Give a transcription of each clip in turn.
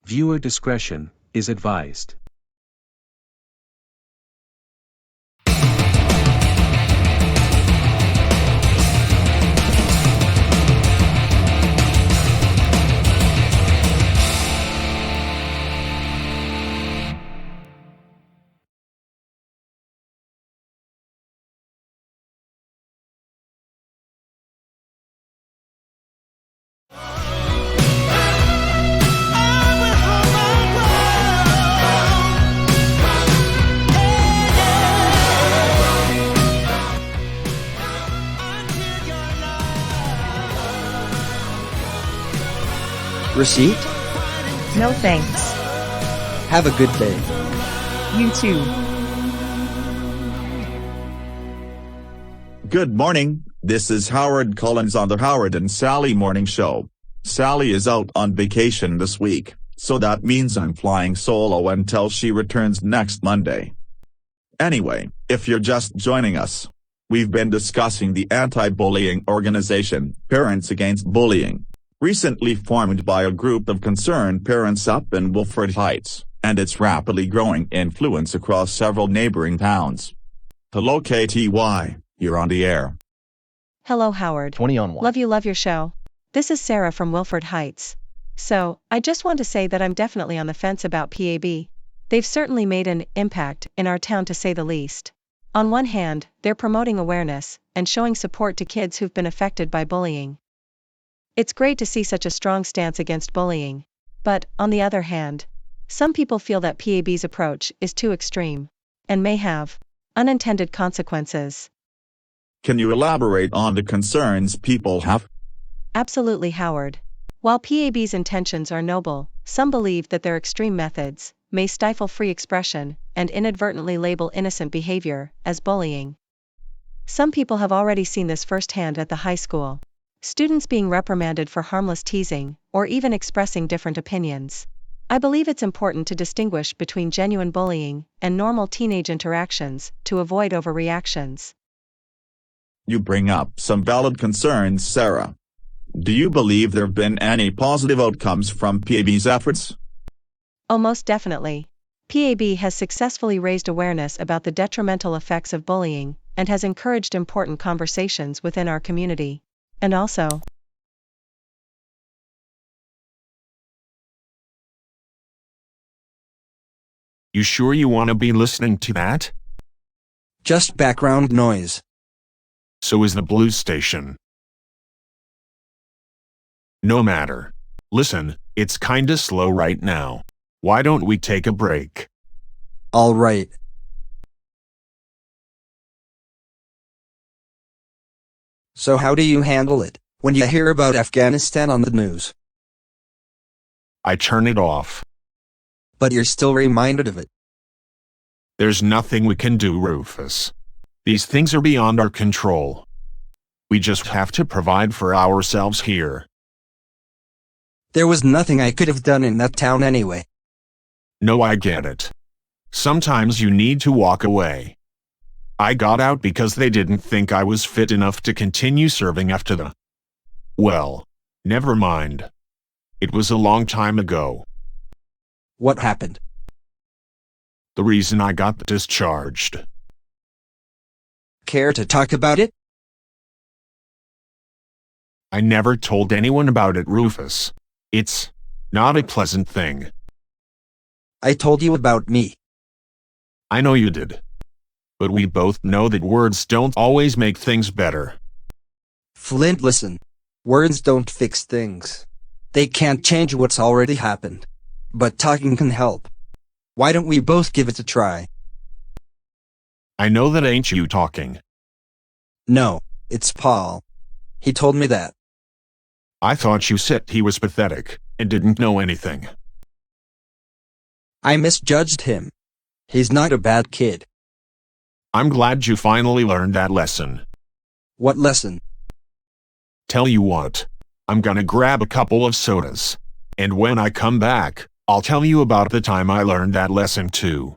Viewer discretion is advised. Receipt? No thanks. Have a good day. You too. Good morning, this is Howard Collins on the Howard and Sally Morning Show. Sally is out on vacation this week, so that means I'm flying solo until she returns next Monday. Anyway, if you're just joining us, we've been discussing the anti-bullying organization, Parents Against Bullying, recently formed by a group of concerned parents up in Wilford Heights, and its rapidly growing influence across several neighboring towns. Hello KTY, you're on the air. Hello Howard. 20 on 1. Love your show. This is Sarah from Wilford Heights. So, I just want to say that I'm definitely on the fence about PAB. They've certainly made an impact in our town to say the least. On one hand, they're promoting awareness and showing support to kids who've been affected by bullying. It's great to see such a strong stance against bullying. But, on the other hand, some people feel that PAB's approach is too extreme and may have unintended consequences. Can you elaborate on the concerns people have? Absolutely, Howard. While PAB's intentions are noble, some believe that their extreme methods may stifle free expression and inadvertently label innocent behavior as bullying. Some people have already seen this firsthand at the high school. Students being reprimanded for harmless teasing, or even expressing different opinions. I believe it's important to distinguish between genuine bullying and normal teenage interactions to avoid overreactions. You bring up some valid concerns, Sarah. Do you believe there have been any positive outcomes from PAB's efforts? Oh, most definitely. PAB has successfully raised awareness about the detrimental effects of bullying and has encouraged important conversations within our community. And also, you sure you want to be listening to that? Just background noise. So is the blues station. No matter. Listen, it's kinda slow right now. Why don't we take a break? All right. So how do you handle it when you hear about Afghanistan on the news? I turn it off. But you're still reminded of it. There's nothing we can do, Rufus. These things are beyond our control. We just have to provide for ourselves here. There was nothing I could have done in that town anyway. No, I get it. Sometimes you need to walk away. I got out because they didn't think I was fit enough to continue serving after the... Well, never mind. It was a long time ago. What happened? The reason I got discharged. Care to talk about it? I never told anyone about it, Rufus. It's not a pleasant thing. I told you about me. I know you did. But we both know that words don't always make things better. Flint, listen. Words don't fix things. They can't change what's already happened. But talking can help. Why don't we both give it a try? I know that ain't you talking. No, it's Paul. He told me that. I thought you said he was pathetic and didn't know anything. I misjudged him. He's not a bad kid. I'm glad you finally learned that lesson. What lesson? Tell you what, I'm gonna grab a couple of sodas. And when I come back, I'll tell you about the time I learned that lesson too.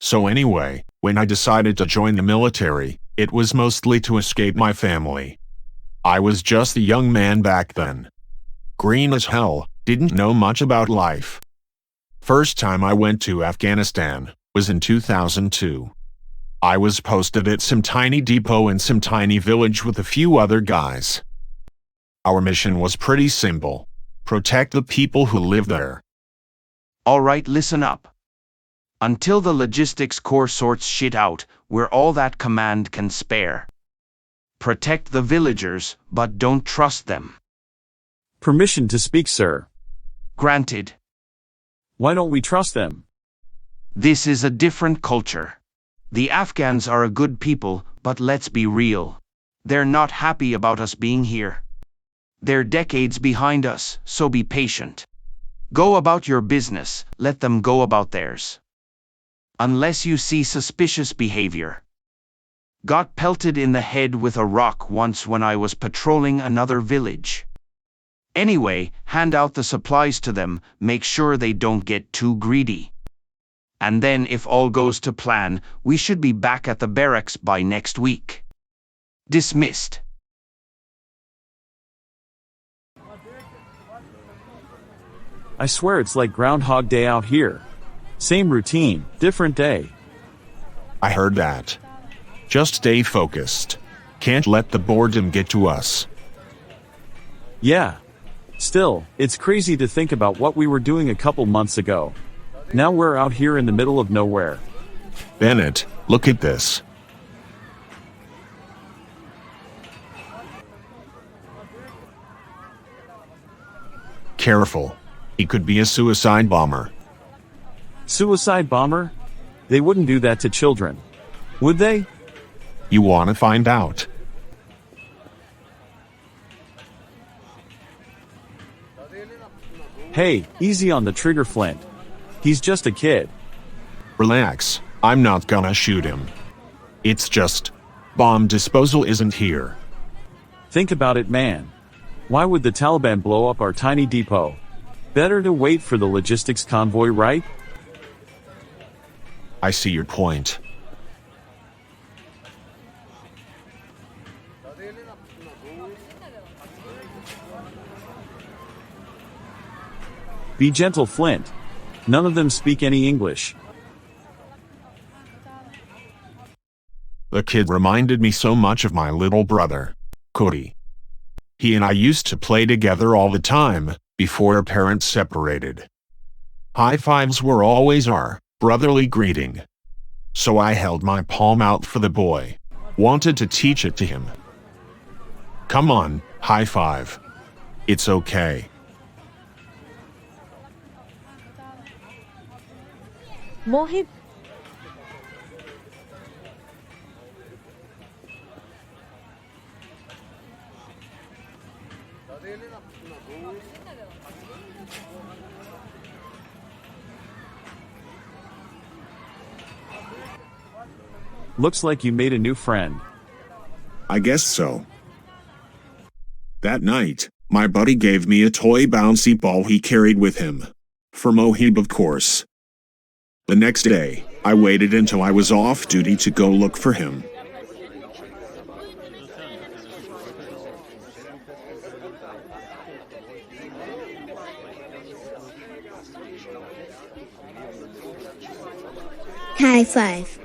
So anyway, when I decided to join the military, it was mostly to escape my family. I was just a young man back then. Green as hell, didn't know much about life. First time I went to Afghanistan was in 2002. I was posted at some tiny depot in some tiny village with a few other guys. Our mission was pretty simple: protect the people who live there. All right, listen up. Until the logistics corps sorts shit out, we're all that command can spare. Protect the villagers, but don't trust them. Permission to speak, sir. Granted. Why don't we trust them? This is a different culture. The Afghans are a good people, but let's be real. They're not happy about us being here. They're decades behind us, so be patient. Go about your business, let them go about theirs. Unless you see suspicious behavior. Got pelted in the head with a rock once when I was patrolling another village. Anyway, hand out the supplies to them, make sure they don't get too greedy. And then if all goes to plan, we should be back at the barracks by next week. Dismissed. I swear it's like Groundhog Day out here. Same routine, different day. I heard that. Just stay focused. Can't let the boredom get to us. Yeah. Still, it's crazy to think about what we were doing a couple months ago. Now we're out here in the middle of nowhere. Bennett, look at this. Careful. He could be a suicide bomber. Suicide bomber? They wouldn't do that to children. Would they? You want to find out? Hey, easy on the trigger, Flint. He's just a kid. Relax, I'm not gonna shoot him. It's just, bomb disposal isn't here. Think about it, man. Why would the Taliban blow up our tiny depot? Better to wait for the logistics convoy, right? I see your point. Be gentle, Flint. None of them speak any English. The kid reminded me so much of my little brother, Cody. He and I used to play together all the time, before our parents separated. High fives were always our brotherly greeting. So I held my palm out for the boy. Wanted to teach it to him. Come on, high five. It's okay. Mohib. Looks like you made a new friend. I guess so. That night, my buddy gave me a toy bouncy ball he carried with him. For Mohib, of course. The next day, I waited until I was off duty to go look for him. High five.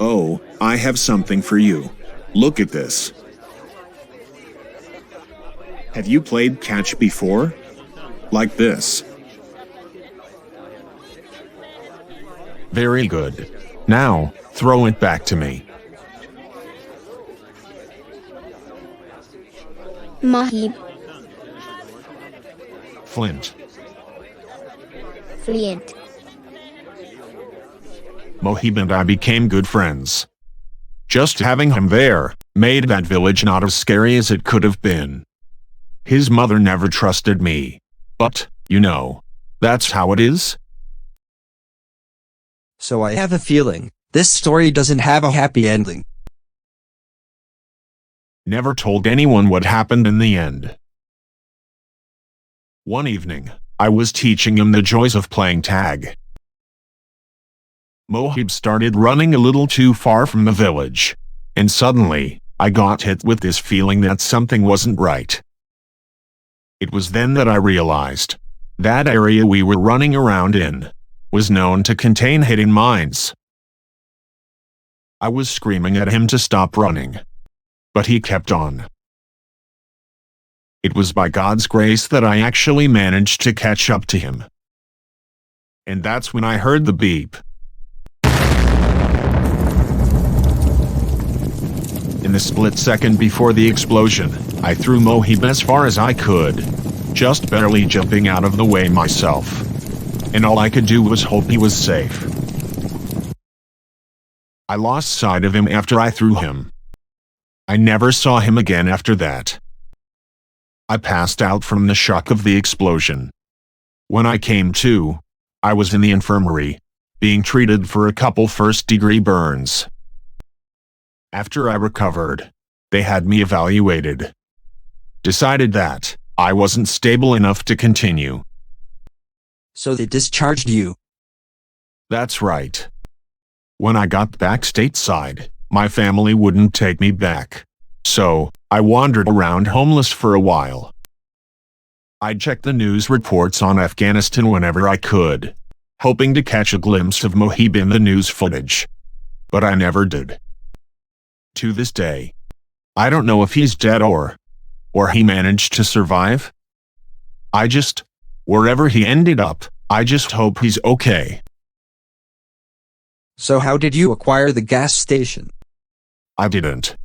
Oh, I have something for you. Look at this. Have you played catch before? Like this. Very good. Now, throw it back to me. Mohib. Flint. Flint. Mohib and I became good friends. Just having him there made that village not as scary as it could have been. His mother never trusted me. But, you know, that's how it is. So I have a feeling this story doesn't have a happy ending. Never told anyone what happened in the end. One evening, I was teaching him the joys of playing tag. Mohib started running a little too far from the village, and suddenly, I got hit with this feeling that something wasn't right. It was then that I realized that area we were running around in was known to contain hidden mines. I was screaming at him to stop running, but he kept on. It was by God's grace that I actually managed to catch up to him. And that's when I heard the beep. In the split second before the explosion, I threw Mohib as far as I could, just barely jumping out of the way myself. And all I could do was hope he was safe. I lost sight of him after I threw him. I never saw him again after that. I passed out from the shock of the explosion. When I came to, I was in the infirmary, being treated for a couple first-degree burns. After I recovered, they had me evaluated. Decided that I wasn't stable enough to continue. So they discharged you. That's right. When I got back stateside, my family wouldn't take me back. So, I wandered around homeless for a while. I'd check the news reports on Afghanistan whenever I could, hoping to catch a glimpse of Mohib in the news footage. But I never did. To this day, I don't know if he's dead or he managed to survive. Wherever he ended up, I just hope he's okay. So how did you acquire the gas station? I didn't.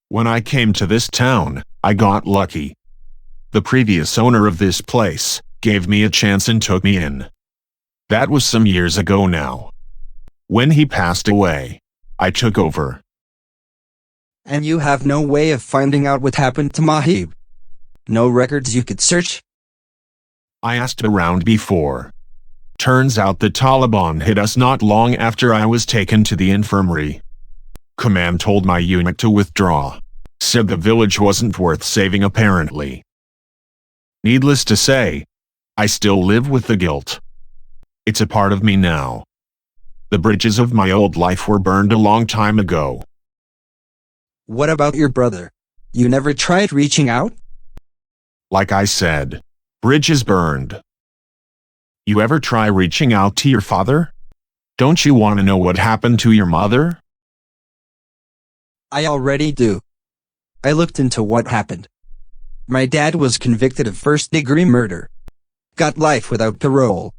When I came to this town, I got lucky. The previous owner of this place gave me a chance and took me in. That was some years ago now. When he passed away, I took over. And you have no way of finding out what happened to Mohib? No records you could search? I asked around before. Turns out the Taliban hit us not long after I was taken to the infirmary. Command told my unit to withdraw. Said the village wasn't worth saving apparently. Needless to say, I still live with the guilt. It's a part of me now. The bridges of my old life were burned a long time ago. What about your brother? You never tried reaching out? Like I said, bridges burned. You ever try reaching out to your father? Don't you want to know what happened to your mother? I already do. I looked into what happened. My dad was convicted of first-degree murder. Got life without parole.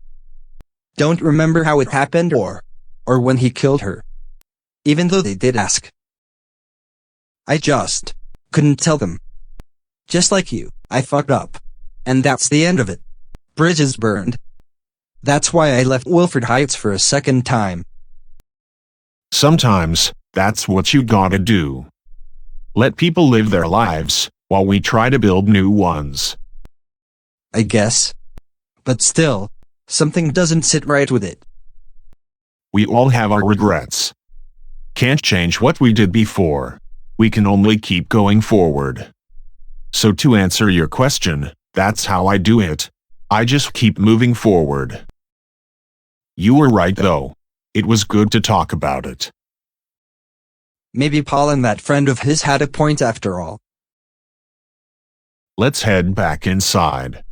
Don't remember how it happened or when he killed her. Even though they did ask. I just couldn't tell them. Just like you, I fucked up. And that's the end of it. Bridges burned. That's why I left Wilford Heights for a second time. Sometimes, that's what you gotta do. Let people live their lives, while we try to build new ones. I guess. But still, something doesn't sit right with it. We all have our regrets. Can't change what we did before. We can only keep going forward. So to answer your question, that's how I do it. I just keep moving forward. You were right though. It was good to talk about it. Maybe Paul and that friend of his had a point after all. Let's head back inside.